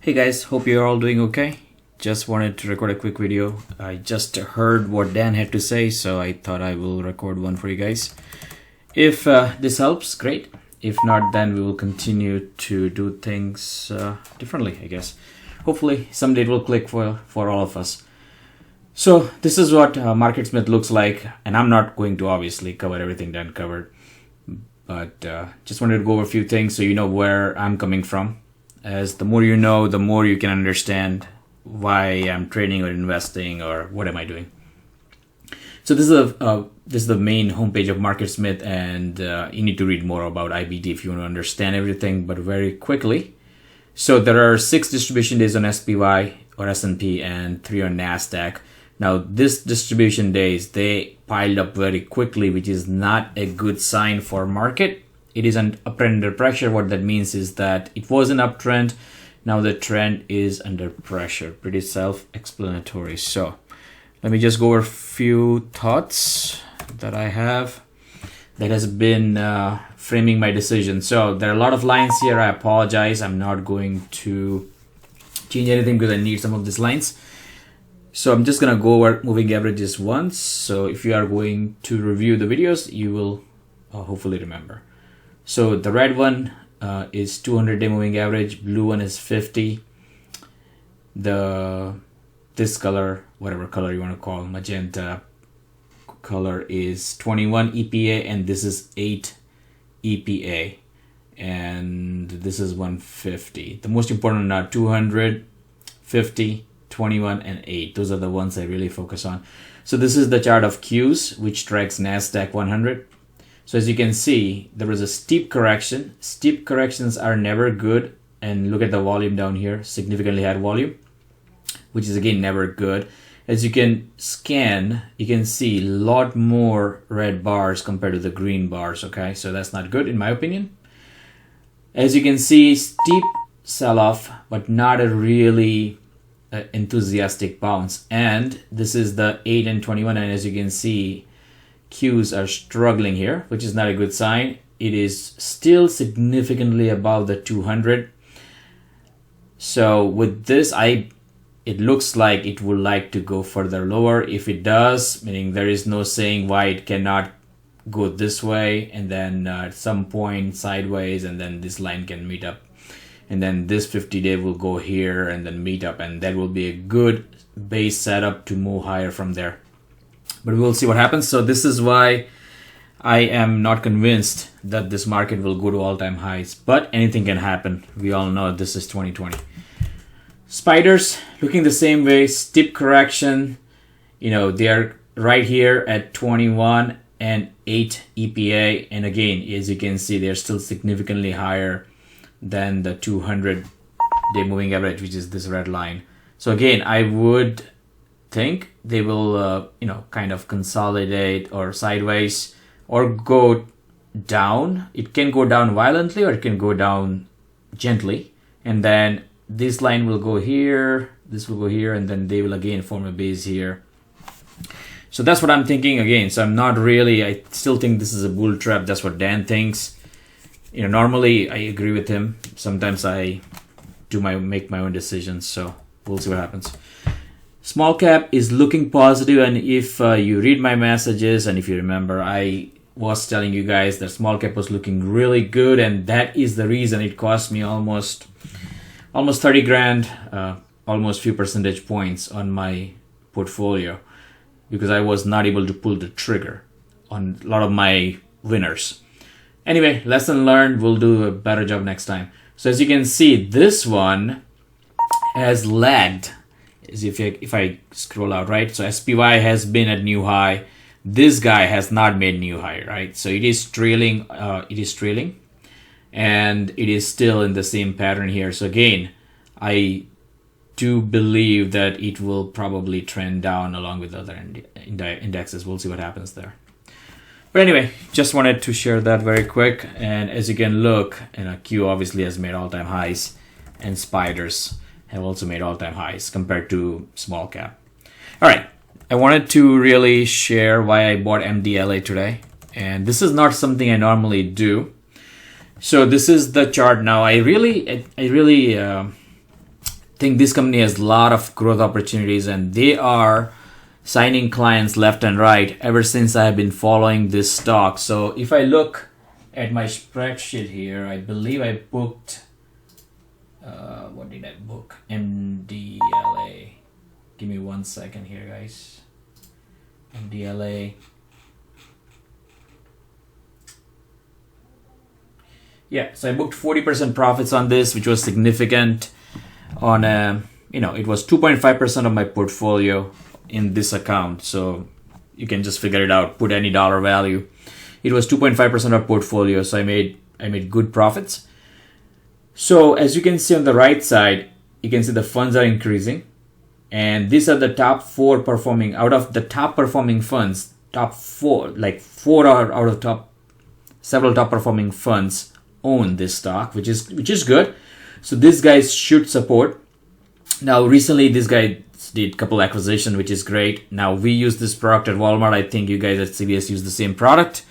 Hey guys, hope you're all doing okay. Just wanted to record a quick video. I just heard what Dan had to say, so I thought I will record one for you guys. If this helps, great. If not, then we will continue to do things differently, I guess. Hopefully, someday it will click for all of us. So this is what MarketSmith looks like, and I'm not going to obviously cover everything Dan covered, but just wanted to go over a few things so you know where I'm coming from. As the more you know, the more you can understand why I'm trading or investing or what am I doing. So this is the main homepage of MarketSmith, and you need to read more about IBD if you want to understand everything, but very quickly. So there are 6 distribution days on SPY or S&P and 3 on NASDAQ. Now this distribution days, they piled up very quickly, which is not a good sign for market. It is an uptrend under pressure. What that means is that it was an uptrend. Now the trend is under pressure. Pretty self-explanatory. So let me just go over a few thoughts that I have that has been framing my decision. So there are a lot of lines here. I apologize. I'm not going to change anything because I need some of these lines. So I'm just going to go over moving averages once. So if you are going to review the videos, you will hopefully remember. So the red one is 200-day moving average. Blue one is 50. This color, whatever color you want to call, magenta color, is 21 EPA, and this is 8 EPA, and this is 150. The most important are 200, 50, 21, and 8. Those are the ones I really focus on. So this is the chart of Qs, which tracks NASDAQ 100. So as you can see, there was a steep correction. Steep corrections are never good. And look at the volume down here, significantly higher volume, which is again never good. As you can scan, you can see a lot more red bars compared to the green bars, okay? So that's not good in my opinion. As you can see, steep sell-off, but not a really enthusiastic bounce. And this is the 8 and 21, and as you can see, Qs are struggling here, which is not a good sign. It is still significantly above the 200. So with this, it looks like it would like to go further lower. If it does, meaning there is no saying why it cannot go this way, and then at some point sideways, and then this line can meet up. And then this 50-day will go here and then meet up, and that will be a good base setup to move higher from there. But we'll see what happens. So this is why I am not convinced that this market will go to all-time highs. But anything can happen. We all know this is 2020. Spiders looking the same way. Steep correction. They are right here at 21 and 8 EPA. And again, as you can see, they're still significantly higher than the 200-day moving average, which is this red line. So again, I would think they will kind of consolidate or sideways or go down. It can go down violently or it can go down gently, and then this line will go here, this will go here, and then they will again form a base here. So that's what I'm thinking again. So I'm not really, I still think this is a bull trap. That's what Dan thinks. Normally I agree with him. Sometimes I make my own decisions, so we'll see what happens. Small cap is looking positive, and if you read my messages and if you remember, I was telling you guys that small cap was looking really good, and that is the reason it cost me almost 30 grand, almost few percentage points on my portfolio, because I was not able to pull the trigger on a lot of my winners. Anyway, lesson learned. We'll do a better job next time. So as you can see, this one has lagged. If I scroll out, right? So SPY has been at new high. This guy has not made new high, right? So it is trailing. And it is still in the same pattern here. So again, I do believe that it will probably trend down along with other indexes. We'll see what happens there. But anyway, just wanted to share that very quick. And as you can look, Q obviously has made all-time highs, and spiders have also made all-time highs compared to small cap. All right, I wanted to really share why I bought MDLA today. And this is not something I normally do. So this is the chart now. I really think this company has a lot of growth opportunities, and they are signing clients left and right ever since I have been following this stock. So if I look at my spreadsheet here, I believe I booked, what did I book? MDLA. Give me 1 second here, guys. MDLA. Yeah, so I booked 40% profits on this, which was significant. On it was 2.5% of my portfolio in this account. So you can just figure it out, put any dollar value. It was 2.5% of portfolio, so I made good profits. So as you can see on the right side, you can see the funds are increasing. And these are the top 4 performing, out of the top performing funds, top 4, like 4 are out of several top performing funds own this stock, which is good. So these guys should support. Now recently these guys did a couple acquisitions, which is great. Now we use this product at Walmart. I think you guys at CVS use the same product.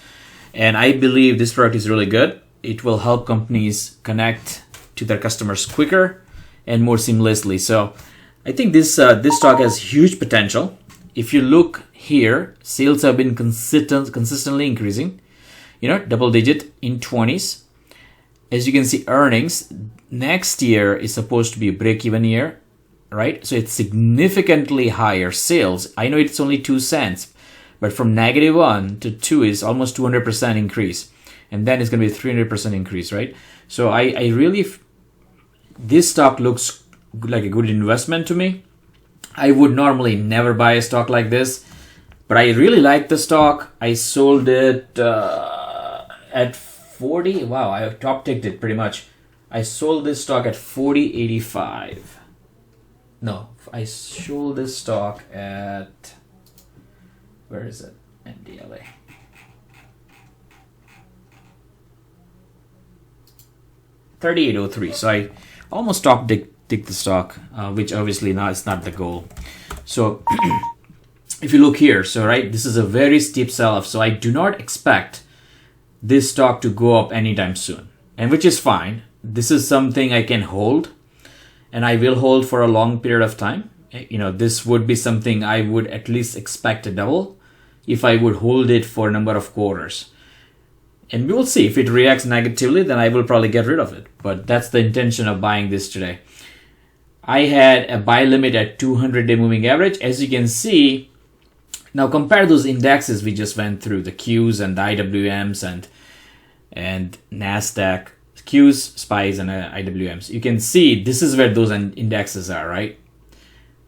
And I believe this product is really good. It will help companies connect to their customers quicker and more seamlessly. So I think this stock has huge potential. If you look here, sales have been consistently increasing, double digit in 20s. As you can see, earnings next year is supposed to be a break-even year, right? So it's significantly higher sales. I know it's only 2 cents, but from -1 to 2 is almost 200% increase. And then it's going to be a 300% increase, right? So I really, this stock looks like a good investment to me. I would normally never buy a stock like this, but I really like the stock. I sold it at 40. Wow, I top ticked it pretty much. I sold this stock at 40.85. No, I sold this stock at, where is it? MDLA. 38.03. So I almost top ticked the stock, which obviously now is not the goal. So if you look here, so right, this is a very steep sell-off. So I do not expect this stock to go up anytime soon, and which is fine. This is something I can hold, and I will hold for a long period of time. This would be something I would at least expect to double if I would hold it for a number of quarters. And we will see. If it reacts negatively, then I will probably get rid of it. But that's the intention of buying this today. I had a buy limit at 200-day moving average. As you can see, now compare those indexes we just went through, the Qs and the IWMs and NASDAQ, Qs, SPYs, and IWMs. You can see this is where those indexes are, right?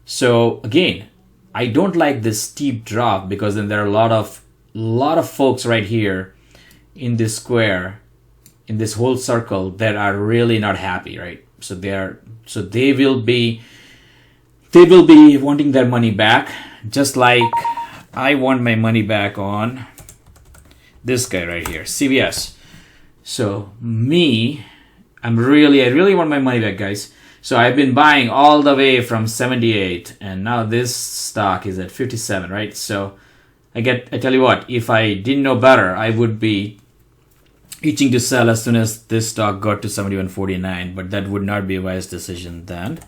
So again, I don't like this steep drop, because then there are a lot of folks right here in this square, in this whole circle, that are really not happy, right? So they will be wanting their money back, just like I want my money back on this guy right here, CVS. So I really want my money back, guys. So I've been buying all the way from 78, and now this stock is at 57, right? So I tell you what, if I didn't know better, I would be itching to sell as soon as this stock got to 71.49, but that would not be a wise decision then.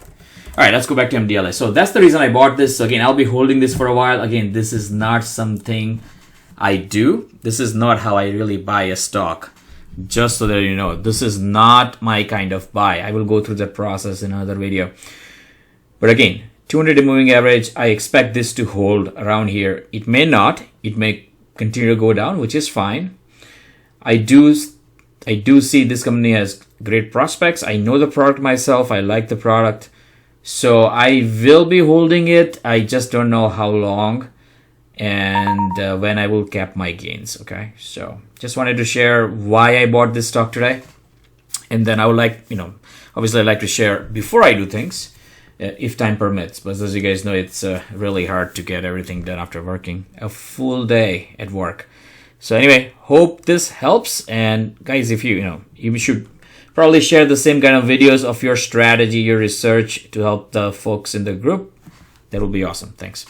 All right, let's go back to MDLA. So that's the reason I bought this. So again, I'll be holding this for a while. Again, this is not something I do. This is not how I really buy a stock. Just so that you know, this is not my kind of buy. I will go through that process in another video. But again, 200-day moving average, I expect this to hold around here. It may not. It may continue to go down, which is fine. I do see this company has great prospects. I know the product myself. I like the product. So I will be holding it. I just don't know how long and when I will cap my gains. Okay, so just wanted to share why I bought this stock today. And then I would like, obviously I like to share before I do things, if time permits. But as you guys know, it's really hard to get everything done after working a full day at work. So anyway, hope this helps. And guys, if you should probably share the same kind of videos of your strategy, your research, to help the folks in the group. That will be awesome. Thanks.